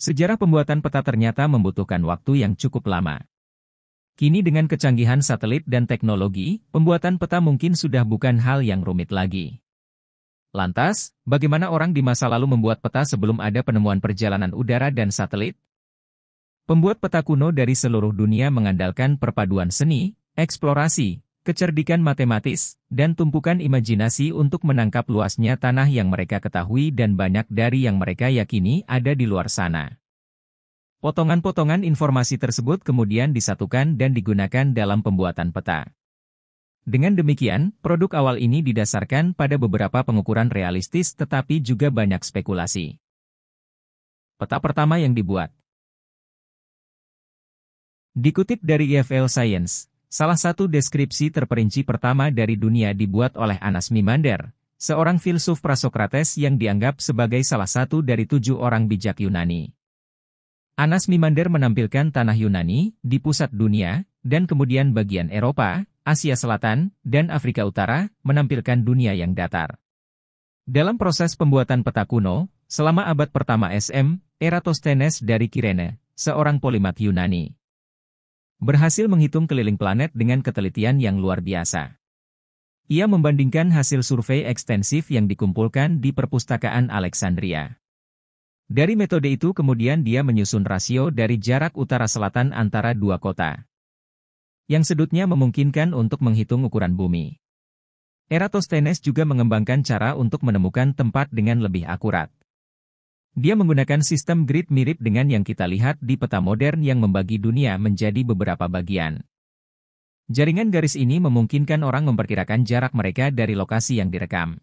Sejarah pembuatan peta ternyata membutuhkan waktu yang cukup lama. Kini dengan kecanggihan satelit dan teknologi, pembuatan peta mungkin sudah bukan hal yang rumit lagi. Lantas, bagaimana orang di masa lalu membuat peta sebelum ada penemuan perjalanan udara dan satelit? Pembuat peta kuno dari seluruh dunia mengandalkan perpaduan seni, eksplorasi, kecerdikan matematis, dan tumpukan imajinasi untuk menangkap luasnya tanah yang mereka ketahui dan banyak dari yang mereka yakini ada di luar sana. Potongan-potongan informasi tersebut kemudian disatukan dan digunakan dalam pembuatan peta. Dengan demikian, produk awal ini didasarkan pada beberapa pengukuran realistis tetapi juga banyak spekulasi. Peta pertama yang dibuat. Dikutip dari EFL Science, salah satu deskripsi terperinci pertama dari dunia dibuat oleh Anaximander, seorang filsuf Prasokrates yang dianggap sebagai salah satu dari 7 orang bijak Yunani. Anaximander menampilkan tanah Yunani di pusat dunia, dan kemudian bagian Eropa, Asia Selatan, dan Afrika Utara menampilkan dunia yang datar. Dalam proses pembuatan peta kuno, selama abad pertama SM, Eratosthenes dari Kirene, seorang polimat Yunani, berhasil menghitung keliling planet dengan ketelitian yang luar biasa. Ia membandingkan hasil survei ekstensif yang dikumpulkan di perpustakaan Alexandria. Dari metode itu kemudian dia menyusun rasio dari jarak utara-selatan antara dua kota, yang sudutnya memungkinkan untuk menghitung ukuran bumi. Eratosthenes juga mengembangkan cara untuk menemukan tempat dengan lebih akurat. Dia menggunakan sistem grid mirip dengan yang kita lihat di peta modern yang membagi dunia menjadi beberapa bagian. Jaringan garis ini memungkinkan orang memperkirakan jarak mereka dari lokasi yang direkam.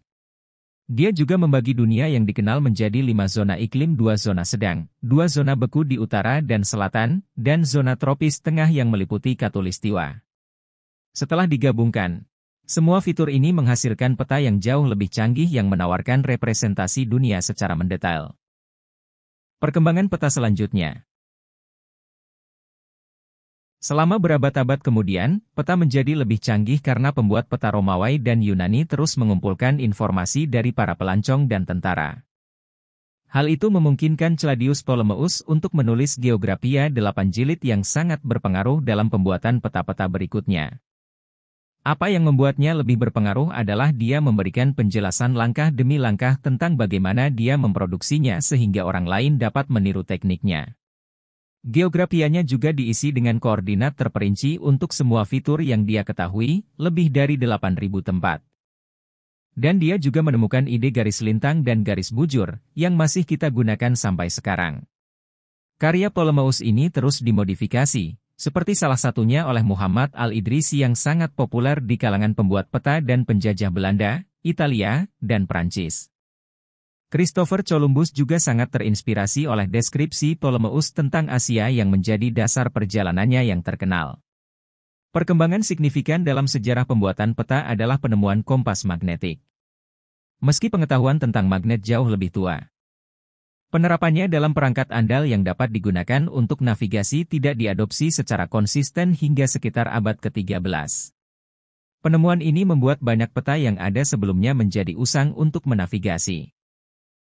Dia juga membagi dunia yang dikenal menjadi 5 zona iklim, 2 zona sedang, 2 zona beku di utara dan selatan, dan zona tropis tengah yang meliputi khatulistiwa. Setelah digabungkan, semua fitur ini menghasilkan peta yang jauh lebih canggih yang menawarkan representasi dunia secara mendetail. Perkembangan peta selanjutnya. Selama berabad-abad kemudian, peta menjadi lebih canggih karena pembuat peta Romawi dan Yunani terus mengumpulkan informasi dari para pelancong dan tentara. Hal itu memungkinkan Claudius Ptolemeus untuk menulis Geographia 8 jilid yang sangat berpengaruh dalam pembuatan peta-peta berikutnya. Apa yang membuatnya lebih berpengaruh adalah dia memberikan penjelasan langkah demi langkah tentang bagaimana dia memproduksinya sehingga orang lain dapat meniru tekniknya. Geografianya juga diisi dengan koordinat terperinci untuk semua fitur yang dia ketahui, lebih dari 8.000 tempat. Dan dia juga menemukan ide garis lintang dan garis bujur, yang masih kita gunakan sampai sekarang. Karya Ptolemeus ini terus dimodifikasi, seperti salah satunya oleh Muhammad Al-Idrisi yang sangat populer di kalangan pembuat peta dan penjajah Belanda, Italia, dan Prancis. Christopher Columbus juga sangat terinspirasi oleh deskripsi Ptolemeus tentang Asia yang menjadi dasar perjalanannya yang terkenal. Perkembangan signifikan dalam sejarah pembuatan peta adalah penemuan kompas magnetik. Meski pengetahuan tentang magnet jauh lebih tua, penerapannya dalam perangkat andal yang dapat digunakan untuk navigasi tidak diadopsi secara konsisten hingga sekitar abad ke-13. Penemuan ini membuat banyak peta yang ada sebelumnya menjadi usang untuk menavigasi.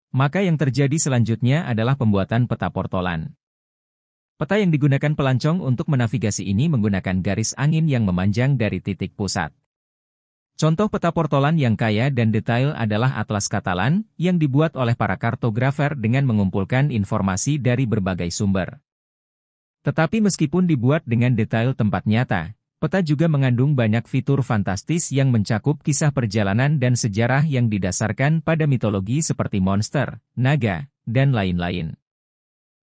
Maka yang terjadi selanjutnya adalah pembuatan peta portolan. Peta yang digunakan pelancong untuk menavigasi ini menggunakan garis angin yang memanjang dari titik pusat. Contoh peta portolan yang kaya dan detail adalah Atlas Katalan, yang dibuat oleh para kartografer dengan mengumpulkan informasi dari berbagai sumber. Tetapi meskipun dibuat dengan detail tempat nyata, peta juga mengandung banyak fitur fantastis yang mencakup kisah perjalanan dan sejarah yang didasarkan pada mitologi seperti monster, naga, dan lain-lain.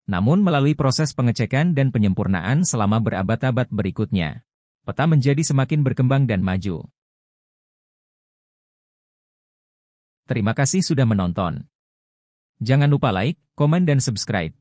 Namun melalui proses pengecekan dan penyempurnaan selama berabad-abad berikutnya, peta menjadi semakin berkembang dan maju. Terima kasih sudah menonton. Jangan lupa like, komen dan subscribe.